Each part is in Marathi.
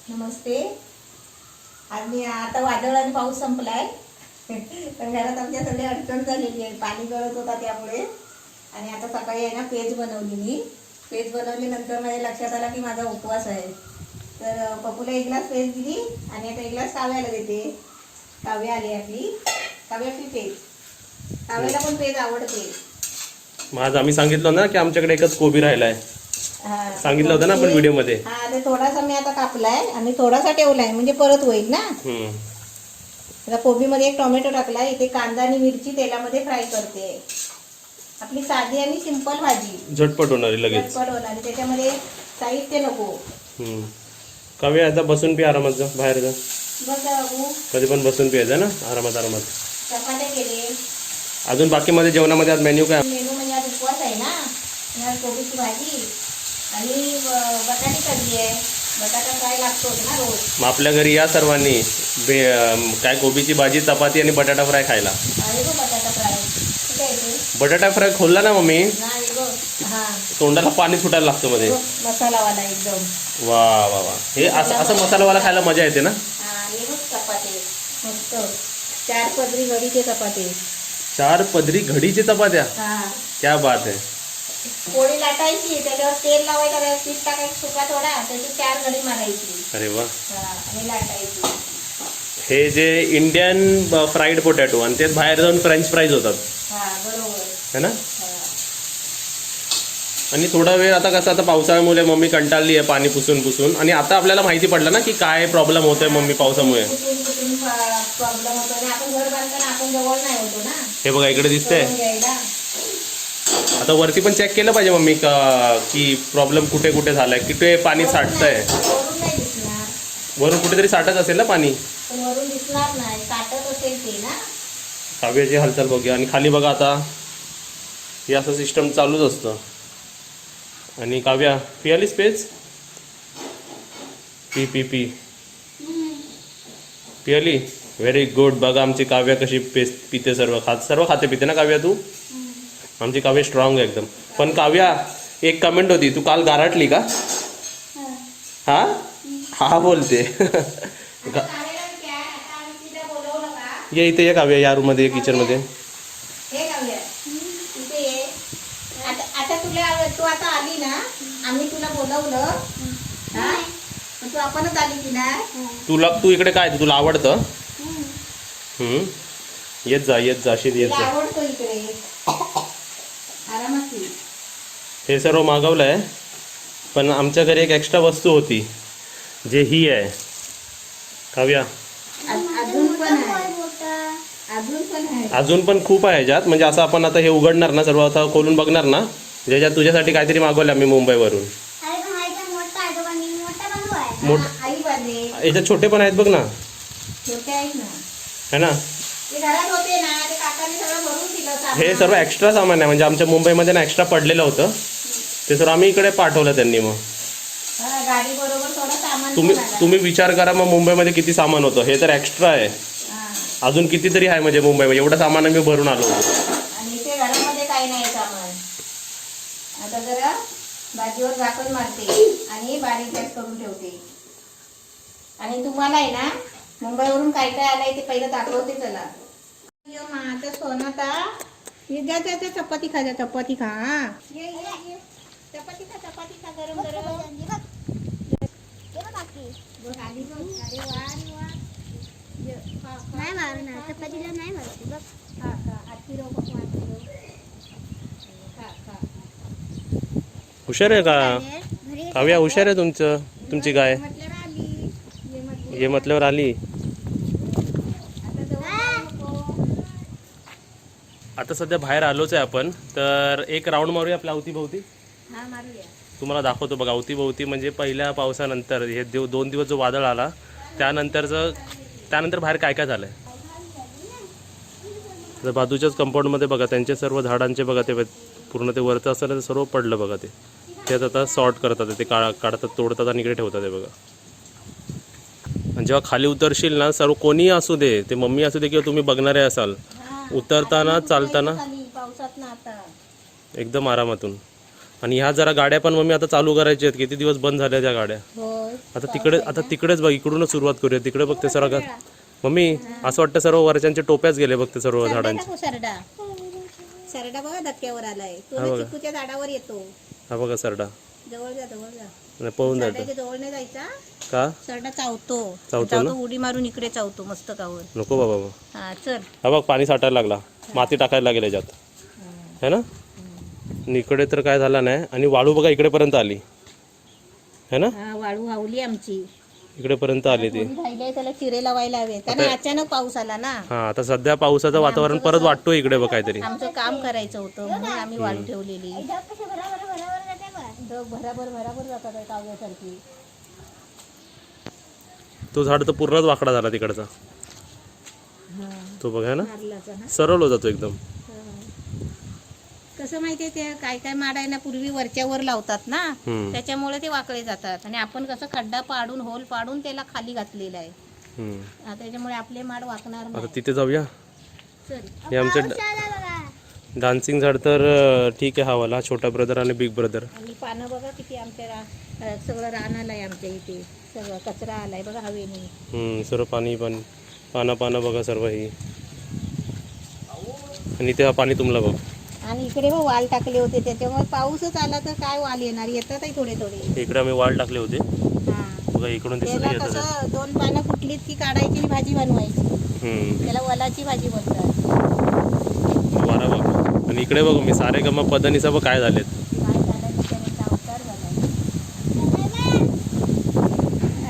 नमस्ते. आज मी आता वादळ आणि पाऊस संपलाय पण घरात आमच्या सगळी अडचण झालेली आहे. पाणी गळत होता त्यामुळे. आणि आता सकाळी आहे ना पेज बनवली मी. पेज बनवल्यानंतर माझ्या लक्षात आला की माझा उपवास आहे. तर पप्पूला एक ग्लास पेज दिली आणि आता एक ग्लास काव्याला देते. काव्या आली आपली. Kavya P page. काव्याला पण पेज आवडते. आज आम्ही सांगितलं ना की आमच्याकडे एकच कोबी राहिलाय. सांगितलं होतं ना आपण व्हिडिओ मध्ये. हा ते थोडासा मी आता कापलाय आणि थोडासा ठेवलाय म्हणजे परत होईल ना. आता कोबीमध्ये एक टोमॅटो टाकलाय. इथे कांदा आणि मिरची तेलामध्ये फ्राय करते. आपली साधी आणि सिंपल भाजी झटपट होणारी लगेच. झटपट होणारी. त्याच्यामध्ये साहित्य नको. काव्या आता बसून पी आरामात जा बाहेर जा. बस बाबू. कधी पण बसून पियायचं ना आरामात आरामात. चपात्या केले. अजून बाकी मध्ये जेवणामध्ये आज मेन्यू काय? मेनू म्हणजे आज उपवास आहे ना. आज कोबीची भाजी आणि बटाटी कढी आहे. बटाटा फ्राय लागतो ना रोज. मग आपल्या घरी या सर्वांनी काय कोबीची भाजी चपाती आणि बटाटा फ्राय खायला. आहे गो बटाटा फ्राय. ठीक आहे ते. बटाटा फ्राय खोलला ना मम्मी नाही गो. हा तोंडाला पाणी सुटायला लागतं मध्ये. मसालावाला एकदम. वा वा वा. हे असं मसालावाला खायला मजा येते ना. आणि मग चपाती मस्त 4 पदरी घडीचे चपाती. 4 पदरी घडीचे चपात्या. हा क्या बात आहे. पोळी लाटायची त्याच्यावर तेल लावायला पीठ टाकायचं सुका थोडा त्याची 4 घडी मारायची. अरे वा. आणि लाटायची. हे जे इंडियन फ्राईड पोटॅटो आणि ते बाहेर जाऊन फ्रेंच फ्राईज होतात. हा बरोबर है ना. आणि थोडा वेळ आता कसं आता पावसाळ्यामुळे मम्मी कंटाळली आहे पाणी पुसून पुसून. आणि आता आपल्याला माहिती पडलं ना की काय प्रॉब्लेम होतोय मम्मी पावसामुळे. प्रॉब्लेम होतो आणि आपण घर बांधताना आपण जवळ नाही होतो ना. हे बघा इकडे दिसतंय. घ्यायला. आता वरती पण चेक केलं पाहिजे मम्मी की प्रॉब्लेम कुठे कुठे झालाय कुठे पाणी साठतंय. वरून नाही दिसणार. वरून कुठेतरी साठत असेल ना पाणी. पण वरून दिसणार नाही. साठत असेल ते ना. काव्याची हालचाल बघूया. आणि खाली बघा आता हे असं सिस्टम चालूच असतं. आणि काव्या पियालीस page. P P P Piyali. Very good. बघा आमची काव्या कशी पेज पिते. सर्व खाते पिते ना काव्या तू. आमची काव्या स्ट्रॉंग आहे एकदम. पण काव्या एक कमेंट होती तू काल गारटली का? हा हा बोलते. ये इथे ये काव्या या रूम मध्ये किचन मध्ये. आता तू आता आली ना आम्ही तुला बोलवलं. हा तू आपणच आली की ना. तू इकडे काय तुला आवडतं. येत जा अशी येत जा. आवडतो इकडे आरामात. हे सर्व मागवलंय पण आमच्या घरी एक एक्स्ट्रा वस्तू होती जे ही आहे काव्या. अजून पण खूप आहे ह्याच्यात. म्हणजे असं आपण आता हे उघडणार ना सर्व आता खोलून बघणार ना ज्याच्यात तुझ्यासाठी काहीतरी मागवलं आम्ही मुंबईवरून. याच्यात छोटे पण आहेत बघ ना. है ना. हे सर्व एक्स्ट्रा सामान आहे म्हणजे आमच्या मुंबईमध्ये ना एक्स्ट्रा पडलेलं होतं ते सर्व आम्ही इकडे पाठवलं त्यांनी. मग तुम्ही विचार करा मग मुंबईमध्ये किती सामान होतं. हे तर एक्स्ट्रा आहे. अजून कितीतरी आहे म्हणजे मुंबईमध्ये एवढं सामान आम्ही भरून आलो होतो. आणि इथे घरामध्ये काही नाही सामान. आता जरा भाजीवर झाकण मारते आणि बारीक गॅस करून ठेवते. आणि तुम्हाला आहे ना मुंबईवरून काय काय आलंय ते पहिलं दाखवते. चला माझं सोनाता द्या चपाती खा. चपाती खा. चपाती खा गरम गरम. नाही मारणार चपातीला नाही मारते बघ. हुशार आहे का काव्या. हुशार आहे तुमची गाय. ये म्हटल्यावर आली. आता सध्या बाहेर आलोच आहे आपण. तर एक राऊंड मारूया आपल्या अवतीभोवती. तुम्हाला दाखवतो बघा अवतीभोवती. म्हणजे पहिल्या पावसानंतर हे 2 दिवस जो वादळ आला त्यानंतर बाहेर काय काय झालंय. तर बाजूच्याच कंपाऊंडमध्ये बघा त्यांचे सर्व झाडांचे बघा ते पूर्ण ते वरचं असताना ते सर्व पडलं बघा. ते आता सॉर्ट करतात. ते काढतात तोडतात आणि इकडे ठेवतात. ते बघा. आणि जेव्हा खाली उतरशील ना सर्व कोणीही असू दे ते मम्मी असू दे किंवा तुम्ही बघणारे असाल उतरताना चालताना एकदम आरामातून. आणि ह्या जरा गाड्या पण मम्मी आता चालू करायच्या आहेत. किती दिवस बंद झाल्या त्या गाड्या. आता तिकडेच बघ, इकडूनच सुरुवात करूया. तिकडे बघते सर्व का मम्मी, असं वाटतं सर्व वरच्यांचे टोप्याच गेले बघते सर्व झाडांचे. सरडा सरडा बघा धक्क्यावर आलाय तो हा ना बघा. चिकूच्या झाडावर येतो. हा बघा सरडा जवळ जा जवळ जा. नाही, पळून जातं सरड्याच्या जवळ नाही जायचा. का? सरडा चावतो चावतो ना? उडी मारून इकडे चावतो मस्तकावर. नको बाबा मग. हा चल. हा बघ पाणी साठायला लागला, माती टाकायला लागेल याच्यात, है ना? आणि इकडे तर काय झालं नाही. आणि वाळू बघा इकडेपर्यंत आली, है ना? हा वाळू हावली आमची. इकडेपर्यंत आली ती. थोडी राहिली त्याला चिरे लावायला हवे कारण अचानक पाऊस आला ना. हा आता सध्या पावसाचं वातावरण परत वाटतो इकडे बघ काहीतरी. आमचं काम करायचं होतं म्हणून आम्ही वाळू ठेवलेली. भराभर भराभर जातात आहे काव्यासारखी. तो झाड तर पूर्णच वाकडा झाला तिकडचा, तो बघा ना, सरळ होता तो एकदम. कसं माहितीये ते काय काय माड आहे ना पूर्वी वरच्यावर लावतात ना, हम्म. त्याच्यामुळे ते वाकडे जातात. आणि आपण कसं खड्डा पाडून होल पाडून त्याला खाली घातलेला आहे. हम्म. त्याच्यामुळे आपले माड वाकणार आता नाही. तिथे जाऊया. चल. हे आमचे डान्सिंग झाड तर ठीक आहे, हा वाला छोटा ब्रदर आणि बिग ब्रदर. आणि पानं बघा किती आमच्या सगळं रान आलंय आमच्या इथे. सगळं कचरा आलाय बघा हवेने. सर्व पानं बघा सर्व ही. आणि ते पाणी तुंबलं बघ. आणि इकडे बघ वाल टाकले होते त्याच्यामुळे पाऊसच आला तर काय वाल येणार. येतात आहे थोडे थोडे. इकडे आम्ही वाळ टाकले होते हा बघा, इकडून दिसत त्याला येतात. कसं 2 पानं फुटलीत की काढायची आणि भाजी बनवायची. त्याला वलाची भाजी बोलतात. वारा बघ. आणि इकडे बघ मी सारे गम पदनीचा बघ काय झालेत. काय झालं बिचाऱ्यांचा अवतार झाला.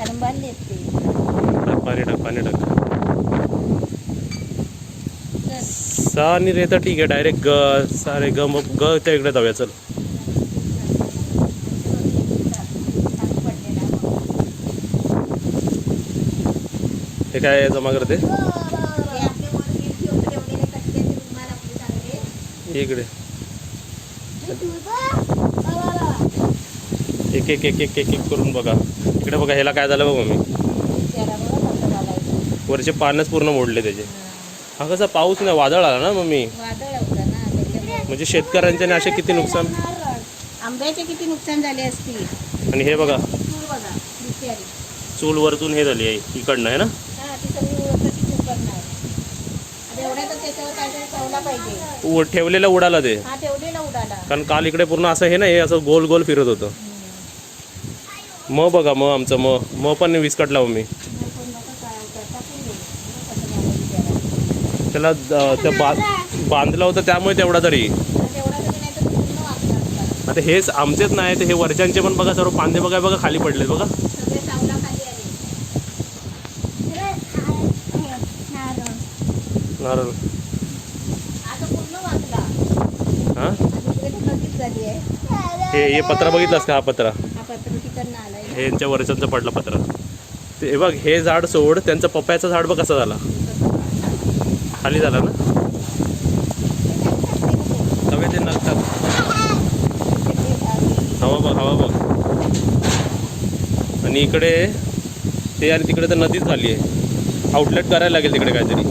अरंबानले ते. पाणी टाक. सा आणि रे तर ठीक आहे, डायरेक्ट ग सारे ग त्या इकडे जाऊया. चल हे काय जमा करते इकडे. एक करून बघा. इकडे बघा ह्याला काय झालं बघ मम्मी, वरचे पानच पूर्ण मोडले त्याचे. हा कसा पाऊस नाही, वादळ आला ना मम्मी, वादळ होता ना त्याच्यामुळे. म्हणजे शेतकऱ्यांचे असे किती नुकसान. आंब्याचे किती नुकसान झाले असतील. आणि हे बघा चूल बघा बिचारी. चूल वरतून हे झाली आहे इकडनं, आहे ना? हा ती सगळी ओळखती चूल करणार. आता एवढ्या तर त्याच्यावर काहीतरी ठेवला पाहिजे. ठेवलेलं उडाला ते, हा ठेवलेला उडाला. कारण काल इकडे पूर्ण असं हे ना, हे असं गोल गोल फिरत होतं. मग बघा मग आमचं मग पण विस्कटला मम्मी. त्याला बांधलं होतं त्यामुळे तेवढा तरी. आता हेच आमचेच नाही, ते हे वरच्यांचे पण बघा सर्व पांदे बघा खाली पडले बघा. नारळ हा हे पत्रा बघितलास का? हा पत्रा हे यांच्या वरच्यांचं पडलं पत्रा. ते बघ हे झाड सोड, त्यांचं पप्पाचं झाड बघ कसं झाला, खाली झाला ना. हवे ते नसतात. हवा बघ. आणि इकडे ते आणि तिकडे तर नदीच झाली आहे. आउटलेट करायला लागेल तिकडे काहीतरी,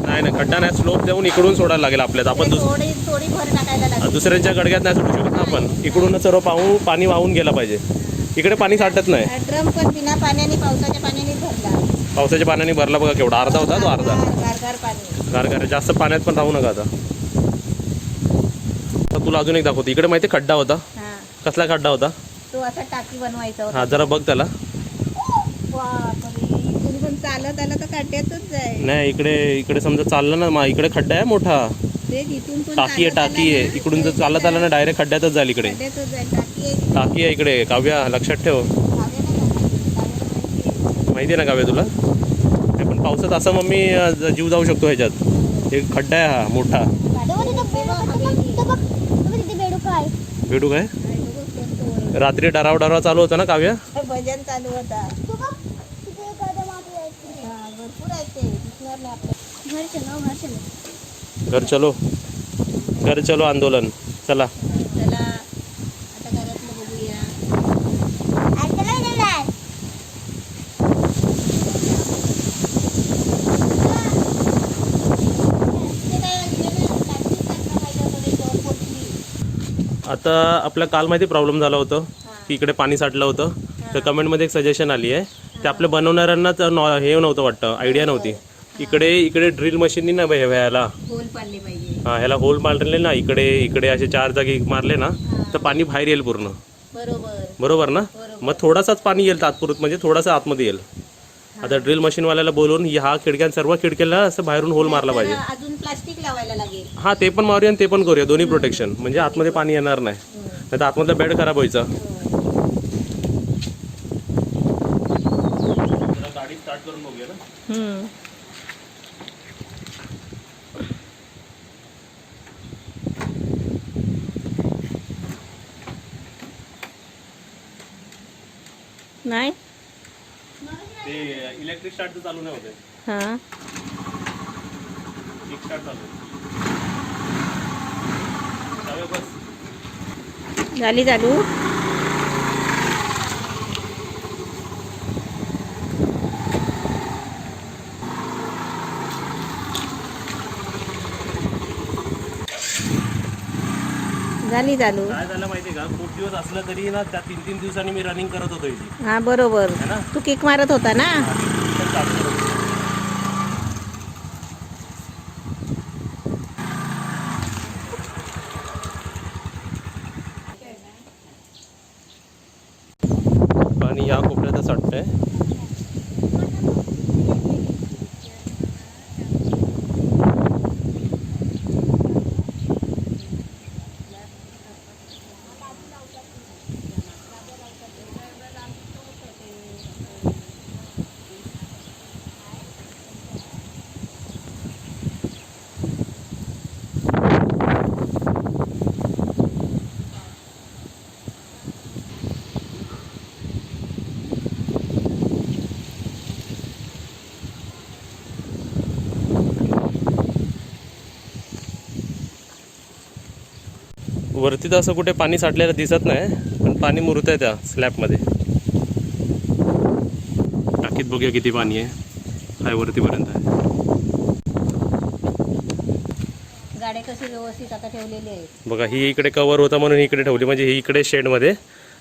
नाही खड्डा नाही, स्लोप देऊन इकडून सोडायला लागेल आपल्याला. आपण दुसऱ्यांच्या गडग्यात नाही सोडू शकत ना आपण. इकडूनच सर्व पाणी वाहून गेला पाहिजे. इकडे पाणी साठत नाही. ड्रम पण बिना पाण्याने पावसाच्या पाण्याने भरला. पावसाच्या पाण्याने भरला बघा केवढा, अर्धा होता तो. अर्धा गार जास्त पाण्यात पण राहू नका. आता तुला अजून एक दाखवतो. इकडे माहिती खड्डा होता. कसला खड्डा होता तो? असा टाकी बनवायचा होता. हा जरा बघ त्याला. पण चालत आलं तर खड्ड्यातच जाईल. नाही इकडे समजा चाललं ना, इकडे खड्डा आहे मोठा. टाकी आहे. इकडून जर चालत आलं ना डायरेक्ट खड्ड्यातच जाईल. इकडे टाकी आहे इकडे. काव्या लक्षात ठेव. माहिती आहे ना काव्या तुला? नाही पण पावसात असं मम्मी जीव जाऊ शकतो ह्याच्यात. एक खड्डा आहे हा मोठा. भेटू काय? रात्री डराव चालू होता ना काव्या? भजन चालू होता. घर चलो आंदोलन. चला आता घरातलं बघूया. आता आपल्या काल माहिती प्रॉब्लेम झाला होतं की इकडे पाणी साठलं होतं, तर कमेंटमध्ये एक सजेशन आली आहे. ते आपल्या बनवणाऱ्यांना तर हे नव्हतं वाटतं, आयडिया नव्हती. इकडे ड्रिल मशीननी ना व्हायला होल पाडले पाहिजे. ह्याला होल मारले ना, इकडे असे 4 जागी मारले ना तर पाणी बाहेर येईल पूर्ण. बरोबर ना. मग थोडासाच पाणी येईल तात्पुरत, म्हणजे थोडासा आतमध्ये येईल. आता ड्रिल मशीनवाल्याला बोलून ह्या सर्व खिडक्याला असं बाहेरून होल मारला पाहिजे. अजून प्लास्टिक लावायला लागेल. हा, ते पण मारूया आणि ते पण करूया, दोन्ही प्रोटेक्शन, म्हणजे आतमध्ये पाणी येणार नाही. नाही तर आतमधला बेड खराब व्हायचा. गाडी स्टार्ट करून बघूया ना. नाही ते इलेक्ट्रिक स्टार्ट तर चालू नाही होते. हा किक स्टार्ट चालू आहे. बस झाली चालू. झाली चालू. काय झालं माहितीये का, खूप दिवस असलं तरी ना त्या 3-3 दिवसांनी मी रनिंग करत होतो इथे. हा बरोबर, है ना. तू किक मारत होता ना. पाणी या कोपऱ्यातच साठतंय. वरती तर असं कुठे पाणी साठलेलं दिसत नाही, पण पाणी मुरत आहे त्या स्लॅबमध्ये. टाकीत बघूया किती पाणी आहे. हाय वरतीपर्यंत आहे. गाड्या कशी व्यवस्थित आता ठेवलेली आहेत बघा, ही इकडे कवर होता म्हणून इकडे ठेवली, म्हणजे ही इकडे शेडमध्ये,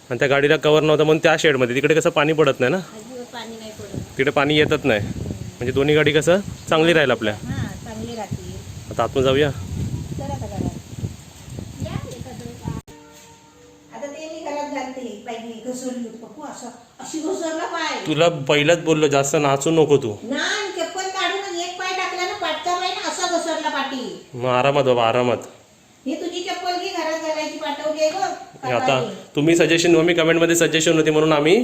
आणि त्या गाडीला कवर नव्हता म्हणून त्या शेडमध्ये. तिकडे कसं पाणी पडत नाही ना, अजिबात पाणी नाही पडत. तिकडे पाणी येतच नाही, म्हणजे दोन्ही गाडी कसं चांगली राहील आपल्या. हा चांगली राहते. आता आतून जाऊया. चला आता घरात. आता ते मी घरात घालते पहिली घसरली पप्पू असं अशी घसरला पाय. तुला पहिलाच बोललो जास्त नाचू नको तू. नाही चप्पल काढून एक पाय टाकला ना, पाठचा पाय ना असा घसरला पाठी. मग आरामात बाबा, आरामात. ही तुझी चप्पल घे, घरात घालायची पाठवली आहे बघ. आता तुम्ही सजेशन, मम्मी कमेंटमध्ये सजेशन होती म्हणून आम्ही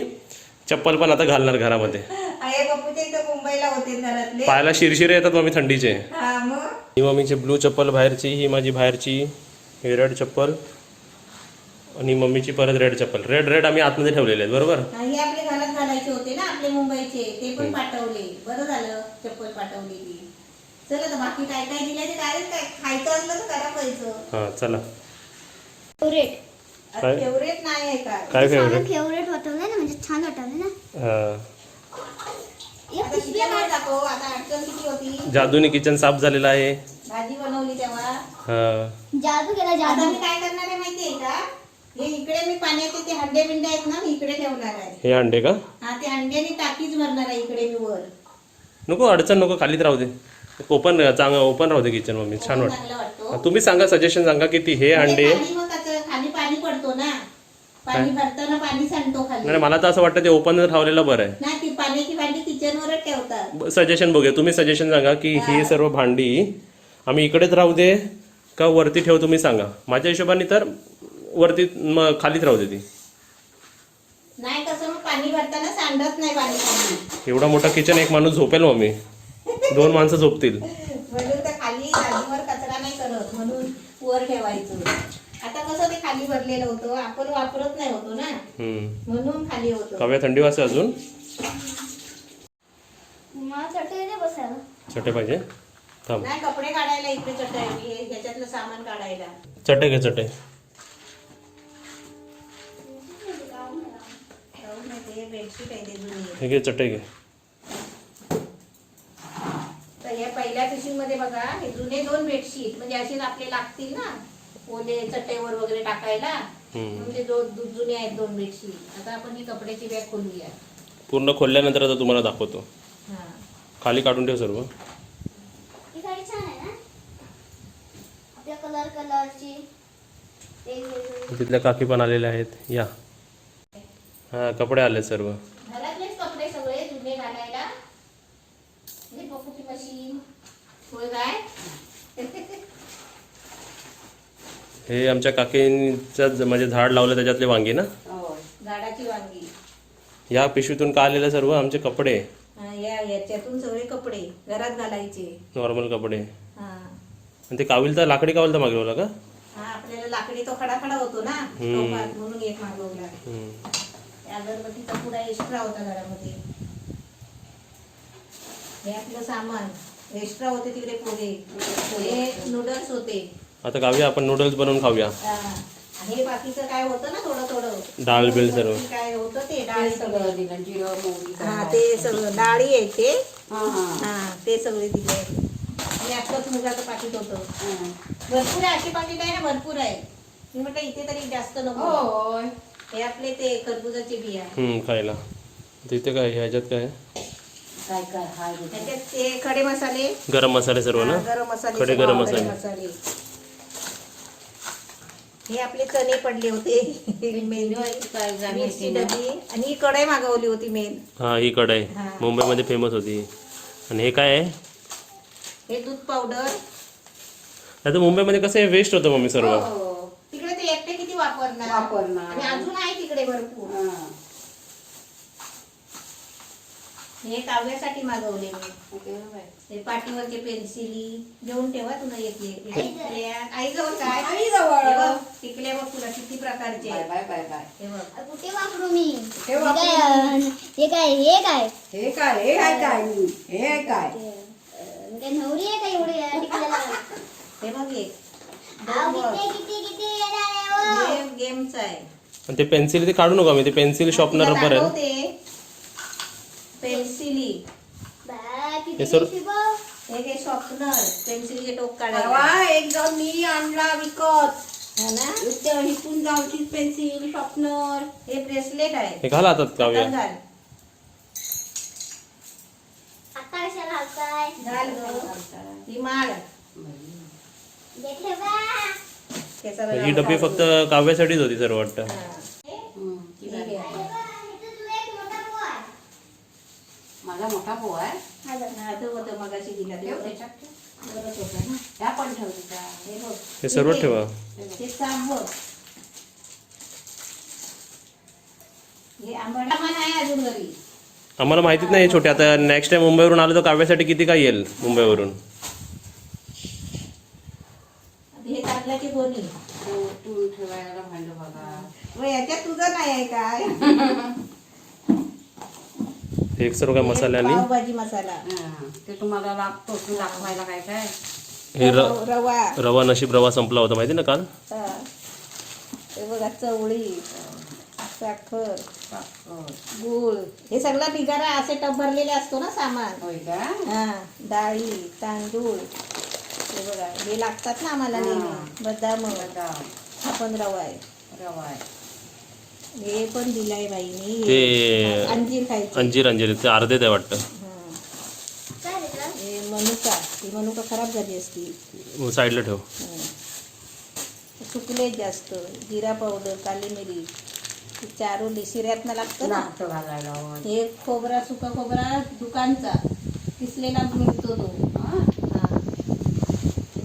चप्पल पण आता घालणार घरामध्ये. आहे पप्पूचे इथं मुंबईला होते घरातले. पायाला शिरशिरे येतात मम्मी थंडीचे. हा मग ही मम्मीची ब्लू चप्पल बाहेरची, ही माझी बाहेरची, ही रेड चप्पल, आणि मम्मीची परत रेड चप्पल. रेड आम्ही आतमध्ये ठेवलेले आहेत. बरोबर. हे आपले घरात घालायचे होते ना आपले मुंबईचे, ते पण पाठवले. बरं झालं चप्पल पाठवलेली. चला तर बाकी काय काय दिलंय ते काय खायचं असलं तर करा पाहिजे. हां चला. फेवरेट काय? फेवरेट नाही आहे का? काय फेवरेट? फेवरेट वाटवलं ना, म्हणजे छान वाटवलं ना. हां, आता किचनवर दाखव. आता अडचण किती होती. जादूनी किचन साफ झालेलं आहे. भाजी बनवली तेव्हा. हां, जादू केला आता जादू. मी काय करणार आहे माहितीये का, हे इकडे मी पाण्याचे ते हंडे बिंडे आहेत ना, मी इकडे ठेवणार आहे. हे अंडे का? हा, ते हंड्याने टाकीच भरणार आहे इकडे मी वर. नको, अडचण नको, खालीच राहू दे. ओपन चांगलं ओपन राहू दे किचन मम्मी, छान चांगला वाटतो. वाटतं. तुम्ही सांगा, सजेशन सांगा किती हे अंडे. खाली मग खाली पाणी पडतो ना, पाणी भरताना पाणी सांडतो खाली. नाही, मला तर असं वाटतं ते ओपन ठेवलेलं बरं आहे. नाही, ती पाण्याची भांडी किचनवरच ठेवतात. सजेशन बघूया, तुम्ही सजेशन सांगा की ही सर्व भांडी आम्ही इकडेच राहू दे का वरती ठेव, तुम्ही सांगा. माझ्या हिशोबाने तर वरती खालीच राहू दे ती. नाही कसं मग पाणी भरताना सांडत नाही पाणी खाली. एवढा मोठा किचन, एक माणूस झोपेल मम्मी, 2 माणसं झोपतील. म्हणून तर खाली गाडीवर कचरा नाही करत, म्हणून वर ठेवायचं. आता कसं ते खाली भरलेलं होतं, आपण वापरत नाही होतो ना, म्हणून खाली होतं. कव्या थंडी वाजते अजून. मला चटई दे बसायला. चटे पाहिजे, थांब. नाही, कपडे काढायला इकडे चटई, हे ह्याच्यातलं सामान काढायला. चटे घे, चटे. बेडशीट आहे ते जुनी. हे घे, चटे घे. तर या पहिल्या पिशवीमध्ये बघा, हे जुने 2 बेडशीट, म्हणजे असे आपले लागतील ना. ओले चटईवर वगैरे टाकायला. हम्म. म्हणून ते जुने आहेत 2 बेडशीट. आता आपण ही कपड्याची बॅग खोलूया. पूर्ण खोलल्यानंतर आता तुम्हाला दाखवतो. हा खाली काढून ठेव सर्व. ही साडी छान आहे ना आपल्या कलरची वेगवेगळी. तिथल्या काकी पण आलेल्या आहेत. या हा कपडे आले सर्व. घरातलेच कपडे सगळे जुने घालायला. हे पपुटी मशीन होय काय. हे आमच्या काकींचं म्हणजे झाड लावलं त्याच्यातले वांगी ना. झाडाची वांगी. या पिशवीतून का आलेले सर्व आमचे कपडे. याच्यातून सगळे कपडे घरात घालायचे. नॉर्मल कपडे. हा आणि ते काविलता लाकडी काविलता मागवला का. हा आपल्याला लाकडी तो खडा होतो ना टोपात, म्हणून एक मागवला. अगरबत्तीचा पुडा एक्स्ट्रा होता घरामध्ये. हे आपलं सामान एक्स्ट्रा होते तिकडे. पोहे हे नूडल्स होते. आता खाऊया आपण नूडल्स बनवून खाऊया. हे बाकीचं काय होतं ना थोडं डाळ बिल सर्व काय होतं ते डाळी सगळं. जिरं मोहरी हा ते सगळं डाळी आहे ते. हा ते सगळे दिले. आणि आपलंच मुगाचं पाकिट होतं. भरपूर आहे. अशी पाकिट आहे ना भरपूर आहे. मी म्हटलं इथे तरी जास्त नको. होय हे आपले ते खरबुजाचे बिया. खायला. तिथे काय ह्याच्यात काय काय काय हाय त्याच्यात ते खडे मसाले, गरम मसाले सर्व ना. गरम मसाले, खडे गरम मसाले. हे आपले चणे पडले होते. मिरची डबी. आणि ही कढई मागवली होती मेन. हा ही कढई मुंबईमध्ये फेमस होती. आणि हे काय आहे. हे दूध पावडर. आता मुंबईमध्ये कसं वेस्ट होतं मम्मी सर्व. तिकडे ते एकटे किती वापरणार. आणि अजून आहे तिकडे भरपूर. हे काव्यासाठी मागवले मी. हे पाठीवरचे पेन्सिली घेऊन ठेवा तुला एक आईजवळ काय. हे बघ, टिकल्या बघ तुला किती प्रकारचे. Bye bye bye bye. हे बघ कुठे वापरू मी. हे वापरू हे काय हे काय हे काय हे काय काय नवरी आहे का एवढी टिकलेला. हे बघ एक किती येणार आहे हो. गेमच आहे. आणि ते पेन्सिल ते काढू नका मी. ते पेन्सिल शॉर्पनर रबर आहे. पेन्सिली किती सर- पैसे बघ. हे घे शॉर्पनर. पेन्सिलचे टोक काढायला. एक जाऊन मी आणला विकत. हा ना. इथून जाऊची पेन्सिल शॉर्पनर. हे ब्रेसलेट आहे. हे घाला हातात काव्या. घाल आता कशाला घालताय. घाल ग. ही माळ. घेतले बा. त्याचा ही डबी फक्त काव्यासाठीच होती सर्व वाटतं. ठीक आहे. इथं तुला एक मोठा पोहा आहे. माझा मोठा भाऊ आहे. हा, तो होतं मगाशी दिला ते. ठेव त्याच्यात ठेव. बरंच होतं ना. त्या पण ठेव तिच्या. हे बघ. हे सर्व ठेवा. हे साप बघ. हे आंबट सामान आहे अजून घरी. आम्हाला माहितीच नाही छोटे. आता नेक्स्ट टाइम मुंबईवरून आलो तर काव्यासाठी किती काय येईल मुंबईवरून. हे ताटल्याची गोणी. तू ठेवायला भांड बघा. व याच्यात तुझं नाही आहे काय. हे सर्व काय मसाले आणि पावभाजी मसाला. ते तुम्हाला लागतो तू दाखवायला काय काय. हे रवा. रवा नशीब रवा संपला होता माहिती ना काल. हा. हे बघा चवळी, साखर, गुळ. हे सगळं बिगारा असे टप भरलेले असतो ना सामान. होय का. हा डाळी, तांदूळ. हे बघा हे लागतात ना आम्हाला नेहमी. बदाम. हा पण रवा आहे. रवा आहे. हे पण दिलाय बाईनी. ते अंजीर खायची. अंजीर ते अर्धे ते वाटतं. हा. काय रे तुला? हे मनुका. ही मनुका खराब झाली असती. साईडला ठेव. सुकले जास्त. जिरा पावडर, काली मिरी. चारोली शिऱ्यातनं लागतं ना. लागतं घालायला. होय. हे खोबरा, सुका खोबरा दुकानचा किसलेला मिळतो तो. हा? हा.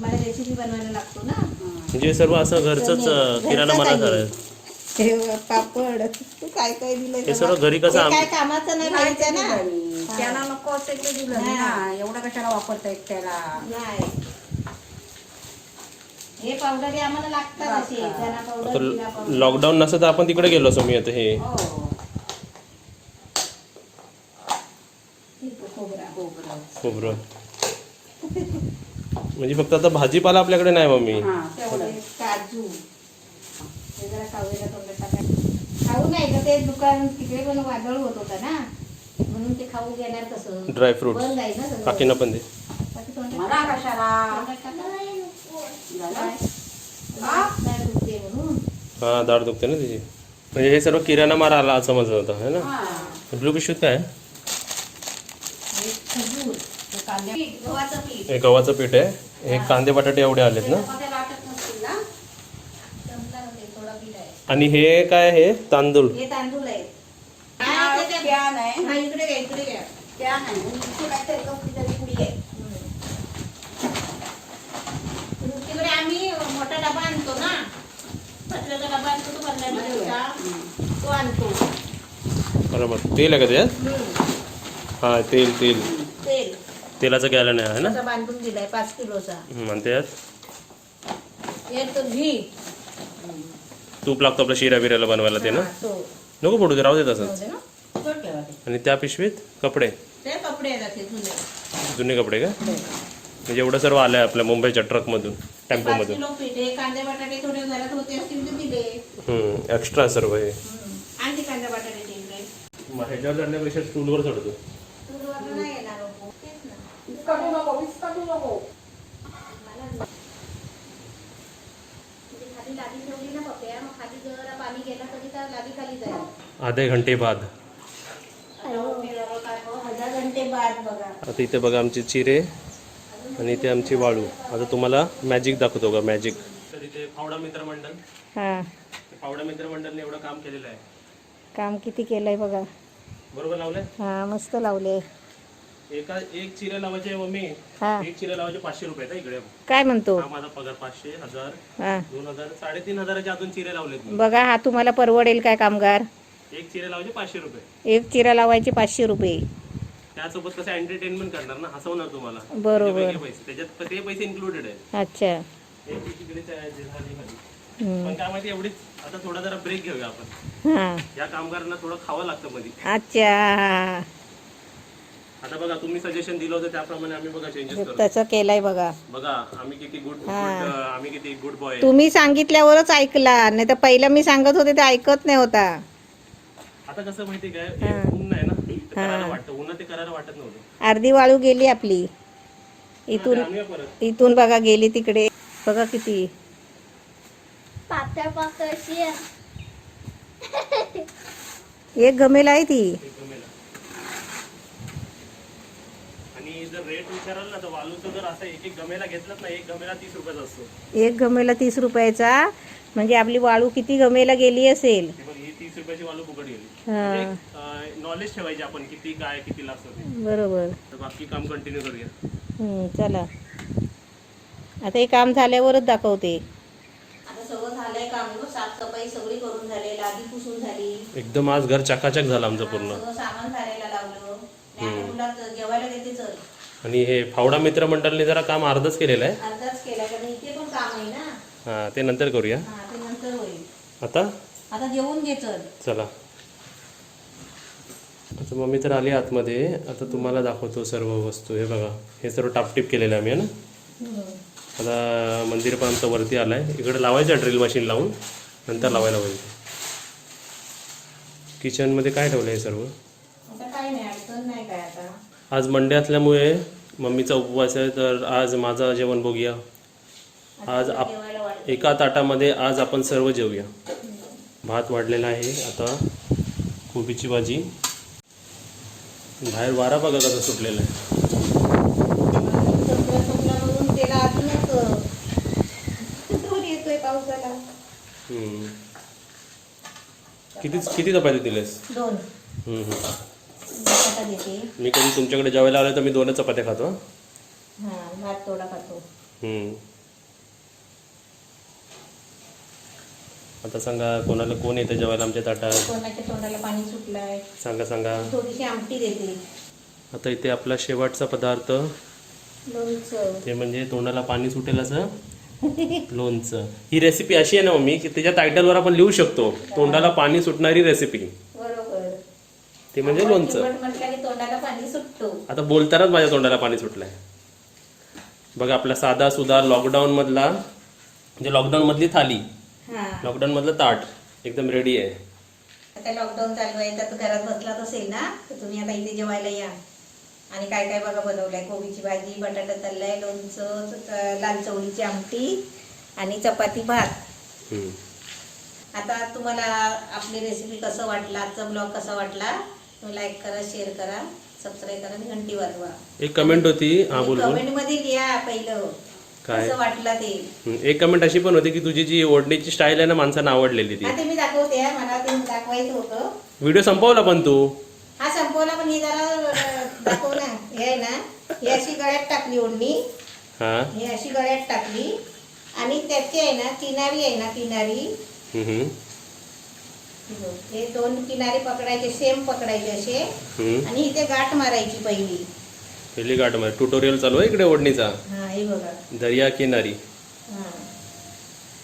मला रेसिपी बनवायला लागतो ना. म्हणजे सर्व असं घरचंच किराणा माल झालं. हे पापड काय काय दिलं. हे सर्व घरी कसं काय कामाचं नाही पाहिजे ना. त्याला नको असते ते दिलं ना. एवढं कशाला वापरता एकट्याला. नाही. हे पावडर आम्हाला लागतात असे. चना पावडर, जिरा आता पावडर. लॉकडाऊन नसतं तर आपण तिकडे गेलो असो मी आता. हे हो. खोबरा. खोबरं म्हणजे फक्त आता भाजीपाला आपल्याकडे नाही मम्मी. हा तेवढं. हे काजू. हे जरा कावळीला तोंडात टाकायचं. खाऊ नाही का ते दुकान तिकडे पण वादळ होत होता ना. म्हणून ते खाऊ घेणार कसं. ड्रायफ्रूट बंद आहे ना सगळं. काकींना पण दे. बाकी तोंडात मला कशाला. तोंडात टाका. झालं? दाढ दुखते म्हणून. हा दाढ दुखते ना तिची. म्हणजे हे सर्व किराणा माल आला समजत होतं है ना. ब्लू पिशवीत काय आहे? हे खजूर, हे कांद्या पीठ, गव्हाचं पीठ. हे गव्हाचं पीठ आहे. हे कांदे बटाटे एवढे आलेत ना. चपात्या लाटत नसतील ना? संपला ना ते, थोडा पीठ आहे. आणि हे काय आहे? तांदूळ. हे तांदूळ आहेत. प्यान आहे. हा, इकडे घ्या, इकडे घ्या. प्यान आहे. इथे काहीतरी कपडीची पुडी आहे. तिकडे आम्ही मोठा डबा आणतो ना, पत्राचा डबा आणतो तो भरण्याचा, तो आणतो. बरोबर. तेल आहे का त्यात? हा तेल. तेल तेलाचं गॅलन आहे ना. त्याचा बांधून दिलाय 5 किलोचा. आणि त्यात एक घी, तूप लागतो आपल्या शिरा बिराला बनवायला ते ना. हा, तो नको पडू दे, राहू दे तसंच. नव्हते ना? तो ठेवा ते. आणि त्या पिशवीत कपडे, ते कपडे येतात ते जुने. जुने कपडे का? म्हणजे एवढं सर्व आलंय आपल्या मुंबईच्या ट्रकमधून, 5 टेम्पोमधून. किलो पीठ आहे. कांदे बटाटे थोडे घरात होते असतील तर दिले. एक्स्ट्रा सर्व हे. आणखी कांदे बटाटे इकडे. मग ह्याच्यावर चढण्यापेक्षा स्टूलवर चढतो. तुरवरनं नाही येणार हो. तेच ना. विस्कटू नको, विस्कटू नको. मला म्हणजे खाली लादी ठेवली ना पप्या, मग खाली जरा पाणी गेला तरी त्या लादी खाली जाईल. आधे घंटे बाद. आधा घंटे बाद बघा. आता इथे बघा आमचे चिरे आणि इथे आमची वाळू. आता तुम्हाला मॅजिक दाखवतो का, मॅजिक. तर इथे फावडा मित्र मंडळ, हा, फावडा मित्र मंडळने एवढं काम केलेलं आहे. काम किती केलंय बघा. बरोबर लावलंय. हा, मस्त लावले. एक चिरे लावायचे आहे मम्मी. हा, एक चिरे लावायचे 500 रुपये आहेत इकडे. काय म्हणतो? हा माझा पगार 500, 1000, हा, 2000, 3500च्या अजून चिरे लावलेत मी. बघा हा तुम्हाला परवडेल काय कामगार? एक चिरे लावायचे 500 रुपये. एक चिरा लावायचे 500 रुपये. त्यासोबत कसं एंटरटेनमेंट करणार ना, हसवणार तुम्हाला. बरोबर. वेगळे पैसे त्याच्यात, ते पैसे इन्क्लुडेड आहेत. अच्छा. एक तिकडेच आहे, जे झाली खाली. हम्म. पण काय माहिती एवढीच. आता थोडा जरा ब्रेक घेऊया आपण. हा, या कामगारांना थोडं खावं लागतं मध्ये. अच्छा. आता बघा तुम्ही सजेशन दिलं होतं त्याप्रमाणे आम्ही बघा चेंजेस करतो. त्याचं केलंय बघा. बघा आम्ही किती गुड आम्ही किती गुड बॉय. तुम्ही सांगितल्यावरच ऐकला, नाही तर पहिलं मी सांगत होते ते ऐकत नाही होता. आता कसं माहिती काय, हे ऊन आहे ना, ते करायला वाटतं. ऊन ते करायला वाटत नव्हतं. अर्धी वाळू गेली आपली. इथून आणूया परत. इथून बघा गेली तिकडे. बघा किती पातळ पातळ अशी आहे. एक गमेल आहे ती. एक गमेला. आणि जर रेट विचाराल ना तर वालूचं जर असं एक गमेला घेतलं ना, एक गमेला 30 रुपयाचा असतो. एक गमेला 30 रुपयाचा. म्हणजे आपली वाळू किती गमेला गेली असेल. ते बघ, ही 30 रुपयाची वालू फुकट गेली. हा, नॉलेज ठेवायचे आपण किती काय किती लागतं ते. बरोबर. तर बाकी काम कंटिन्यू करूया. चला आता हे काम झाल्यावरच दाखवते. आता सगळं झालंय काम. साफसफाई सगळी करून झाली, लादी पुसून झाली. एकदम आज घर चकाचक झालं आमचं पूर्ण. सगळं सामान झालेला लावलं. आणि तुला जेवायला देते चल. आणि हे फावडा मित्र मंडळने जरा काम अर्धच केलेलं आहे. अर्धाच केला कारण इथे पण काम आहे ना. हा ते नंतर करूया. हा, ते नंतर होईल. आता जेवून घे चल. चला. आता मम्मी तर आली आतमध्ये. आता तुम्हाला दाखवतो सर्व वस्तू. हे बघा हे सर्व टापटीप केलेलं आहे आम्ही है ना. आता मंदिर पण आमचं वरती आलं आहे. इकडे लावायचं ड्रिल मशीन लावून नंतर लावायला पाहिजे. किचनमध्ये काय ठेवलं आहे सर्व. आता काय नाही, अडचण नाही काय आता. आज मंडे असल्यामुळे मम्मीचा उपवास आहे. तर आज माझं जेवण बघूया. आज जेवायला वाढ. एका ताटामध्ये आज आपण सर्व जेवूया. भात वाढलेला आहे. आता कोबीची भाजी. बाहेर वारा बघा कसा सुटलेला आहे. म्हणून त्याला अजूनच येतोय पावसाला. किती किती चपाती दिलेस. 2 बटाटा देते. मी कधी तुमच्याकडे जेवायला आलो तर मी 2च चपात्या खातो. हा, भात थोडा खातो. आता सांगा कोणाला कोण येतं जेवायला आमच्या ताटात. कोणाच्या तोंडाला पाणी सुटलंय सांगा. थोडीशी आमटी देते. आता इथे आपला शेवटचा पदार्थ लोणचं. ते म्हणजे तोंडाला पाणी सुटेल असं लोणचं. ही रेसिपी अशी आहे ना मम्मी की त्याच्या टायटलवर आपण लिहू शकतो तोंडाला पाणी सुटणारी रेसिपी. बरोबर. ते म्हणजे लोणचं. म्हटलं की तोंडाला पाणी सुटतो. आता बोलतानाच माझ्या तोंडाला पाणी सुटलंय. बघा आपला साधा सुधा लॉकडाऊन मधला म्हणजे लॉकडाऊन मधली थाली, लॉकडाऊन मधलं ताट एकदम रेडी आहे. आता लॉकडाऊन चालू आहे तर घरात बसलाच असेल ना, तर तुम्ही आता इथे जेवायला या. आणि काय काय बघा बनवलंय. कोबीची भाजी, बटाटा तळलाय, लोणचं, लाल चवळीची आमटी आणि चपाती भात. हम्म. आता तुम्हाला आपली रेसिपी कसं वाटला, आजचा ब्लॉग कसा वाटला, तुम्ही लाईक करा, शेअर करा, सबस्क्राईब करा आणि घंटी वाजवा. एक कमेंट होती, हा बोल बोल. कमेंट मध्ये लिहा पहिलं काय? कसं वाटलं ते. एक कमेंट अशी पण होती की तुझी जी ओढणीची स्टाईल आहे ना माणसांना आवडलेली ती. हा ते मी दाखवते, मला ते दाखवायचं होतं. व्हिडिओ संपवला पण तू. हा संपवला, पण ही जरा दाखव ना. हे आहे ना, ही अशी गळ्यात टाकली ओढणी, हा. ही अशी गळ्यात टाकली आणि त्याची आहे ना किनारी आहे ना, किनारी हम्म. हे दोन किनारे पकडायचे, सेम पकडायचे असे हम्म. आणि इथे गाठ मारायची पहिली. पहिली गाठ मध्ये ट्युटोरियल चालू आहे इकडे ओढणीचा. हा हे बघा, दर्या किनारी. हा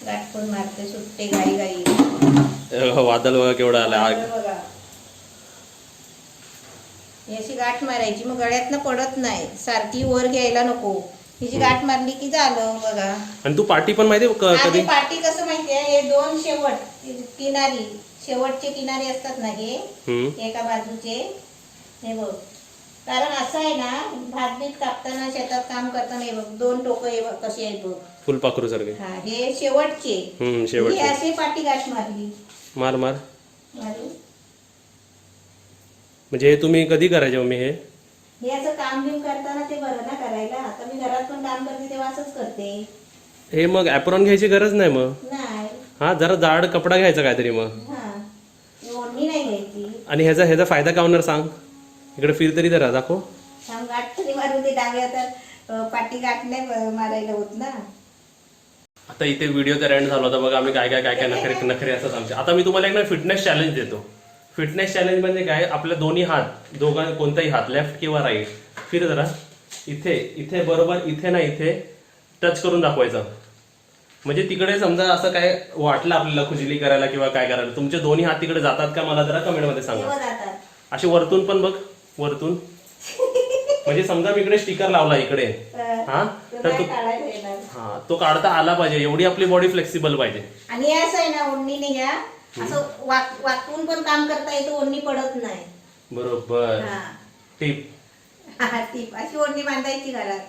गाठ पण मारते, सुट्टे गाई गाई. वादळ बघा केवढा आला. बघा ही अशी गाठ मारायची, मग गळ्यातनं पडत नाही, सारखी वर घ्यायला नको. हिची गाठ मारली की झालं बघा. आणि तू पाठी पण माहिती कधी. आणि पाटी कसं माहितीये, हे दोन किनारी, शेवटचे किनारे असतात ना, हे हम्म. एका बाजूचे, हे बघ. कारण असं आहे ना, भात बीत कापताना, शेतात काम करताना, हे बघ दोन टोकं हे बघ कशी आहेत बघ. फुलपाखरू सारखे. हा हे शेवटचे. शेवटचे. हे असे पाटी गाठ मारली. मार मार. मारू. म्हणजे हे तुम्ही कधी करायचे मम्मी हे. हे असं काम बिम करताना ते बरं ना करायला. आता मी घरात पण काम करते तेव्हा असंच करते. हे मग ॲप्रॉन घ्यायची गरज नाही मग. नाही. हा जरा जाड कपडा घ्यायचा काहीतरी मग. हा ओढणी नाही घ्यायची. आणि ह्याचा फायदा काय होणार सांग. इकडे फिर तरी जरा दाखव. थांब, गाठ तरी मारू दे. डाव्या तर पाटी गाठ नाही मारायला होत ना. आता इथे व्हिडिओ तर एंड झाला होता बघा. आम्ही काय काय काय काय नखरे नखरे असतात आमचे. आता मी तुम्हाला एक ना फिटनेस चॅलेंज देतो. फिटनेस चॅलेंज म्हणजे काय, आपले दोन्ही हात, कोणताही हात, लेफ्ट किंवा राईट, फिर जरा. इथे इथे बरोबर इथे ना इथे टच करून दाखवायचं. म्हणजे तिकडे समजा असं काय वाटलं आपल्याला खुजली करायला किंवा काय करायला, तुमचे दोन्ही हात तिकडे जातात का मला जरा कमेंट मध्ये सांगा. तेव्हा जातात. असे वरतून पण बघ, वरतून. म्हणजे समजा मी इकडे स्टिकर लावला इकडे, हा तर काय तो काढायला येणार. हा तो काढता आला पाहिजे. एवढी आपली बॉडी फ्लेक्सिबल पाहिजे. आणि हे असं आहे ना, ओढणीने घ्या असं वाकून पण काम करता येतं, ओढणी पडत नाही. बरोबर. हा टिप. हा टीप. अशी ओढणी बांधायची घरात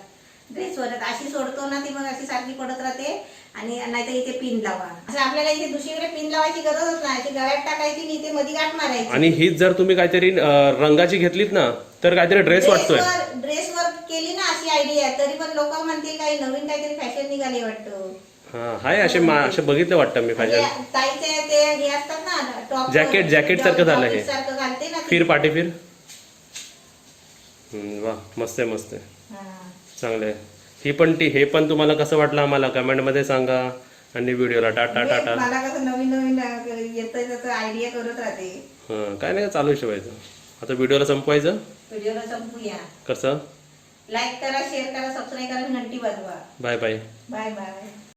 ड्रेसवर. अशी सोडतो ना ती, मग अशी सारखी पडत राहते. आणि नाहीतर इथे पिन लावा. असं आपल्याला इथे दुसरीकडे पिन लावायची गरजच नाही. ती गळ्यात टाकायची आणि इथे मध्ये गाठ मारायची. आणि हीच जर तुम्ही काहीतरी रंगाची घेतलीत ना तर काहीतरी ड्रेस वाटतोय. ड्रेसवर केली ना अशी आयडिया, तरी पण लोक म्हणतील काही नवीन काहीतरी फॅशन निघाली वाटतं. हा हाय असे बघितलं वाटतं मी फॅशन. ताईचे ते हे असतात ना टॉप, जॅकेट सारखं झालं हे. सारखं घालते ना. फिर पाठी फिर. वा मस्त आहे मस्त आहे. हा. चांगलं आहे. हे पण तुम्हाला कसं वाटलं आम्हाला कमेंट मध्ये सांगा. आणि व्हिडिओला टाटा टाटा. मला कसं नवीन नवीन येतं तसं आयडिया करत राहते. हा काय नाही चालू ठेवायचं. आता व्हिडिओला संपवायचं. व्हिडिओला संपूया. कसं. लाईक करा, शेअर करा, सबस्क्राईब करा, घंटी वाजवा. Bye bye. Bye bye.